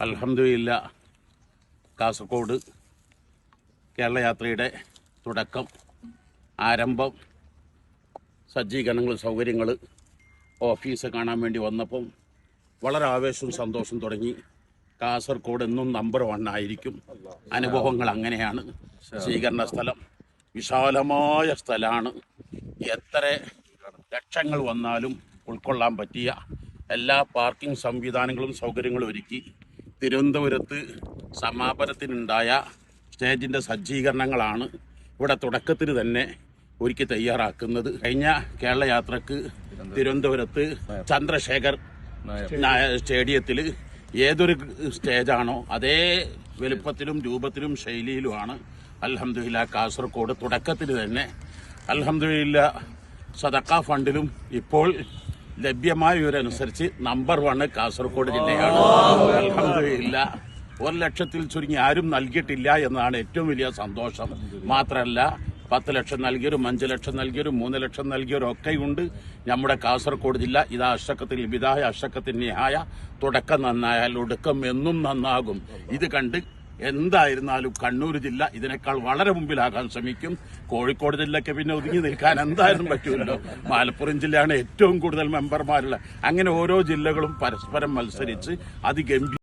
അൽഹംദുലില്ലാ കാസർഗോഡ് കേരളയാത്രയുടെ തുടക്കം, ആരംഭം, സജ്ജീകരണങ്ങൾ, സൗകര്യങ്ങൾ, ഓഫീസ് കാണാൻ വേണ്ടി വന്നപ്പം വളരെ ആവേശവും സന്തോഷം തുടങ്ങി. കാസർഗോഡ് എന്നും നമ്പർ 1 ആയിരിക്കും. അനുഭവങ്ങൾ അങ്ങനെയാണ്. സ്വീകരണ സ്ഥലം വിശാലമായ സ്ഥലമാണ്. എത്ര ലക്ഷങ്ങൾ വന്നാലും ഉൾക്കൊള്ളാൻ പറ്റിയ എല്ലാ പാർക്കിംഗ് സംവിധാനങ്ങളും സൗകര്യങ്ങളും ഒരുക്കി. തിരുവനന്തപുരത്ത് സമാപനത്തിനുണ്ടായ സ്റ്റേജിൻ്റെ സജ്ജീകരണങ്ങളാണ് ഇവിടെ തുടക്കത്തിൽ തന്നെ ഒരുക്കി തയ്യാറാക്കുന്നത്. കഴിഞ്ഞ കേരള യാത്രക്ക് തിരുവനന്തപുരത്ത് ചന്ദ്രശേഖർ സ്റ്റേഡിയത്തിൽ ഏതൊരു സ്റ്റേജാണോ അതേ വലുപ്പത്തിലും രൂപത്തിലും ശൈലിയിലുമാണ് അൽഹംദുലില്ലാ കാസർഗോഡ് തുടക്കത്തിൽ തന്നെ. അൽഹംദുലില്ലാ സദഖ ഫണ്ടിലും ഇപ്പോൾ ലഭ്യമായ വിവരമനുസരിച്ച് നമ്പർ 1 കാസർഗോഡ് ജില്ലയാണ്. അൽഹംദുലില്ലാ 1 ലക്ഷത്തിൽ ചുരുങ്ങി ആരും നൽകിയിട്ടില്ല എന്നതാണ് ഏറ്റവും വലിയ സന്തോഷം. മാത്രമല്ല 10 ലക്ഷം നൽകിയവരും 5 ലക്ഷം നൽകിയവരും 3 ലക്ഷം നൽകിയവരും ഒക്കെയുണ്ട് നമ്മുടെ കാസർഗോഡ് ജില്ല. ഇതാ അഷക്കത്തിൽ വിദായ അഷക്കത്തിൽ നിഹായ. തുടക്കം നന്നായാൽ ഒടുക്കം എന്നും നന്നാകും. ഇത് കണ്ട് എന്തായിരുന്നാലും കണ്ണൂർ ജില്ല ഇതിനേക്കാൾ വളരെ മുമ്പിലാകാൻ ശ്രമിക്കും. കോഴിക്കോട് ജില്ലയ്ക്ക് പിന്നെ ഒതുങ്ങി നിൽക്കാൻ എന്തായാലും പറ്റുമല്ലോ. മലപ്പുറം ജില്ലയാണ് ഏറ്റവും കൂടുതൽ മെമ്പർമാരുള്ള. അങ്ങനെ ഓരോ ജില്ലകളും പരസ്പരം മത്സരിച്ച് അതിഗംഭീര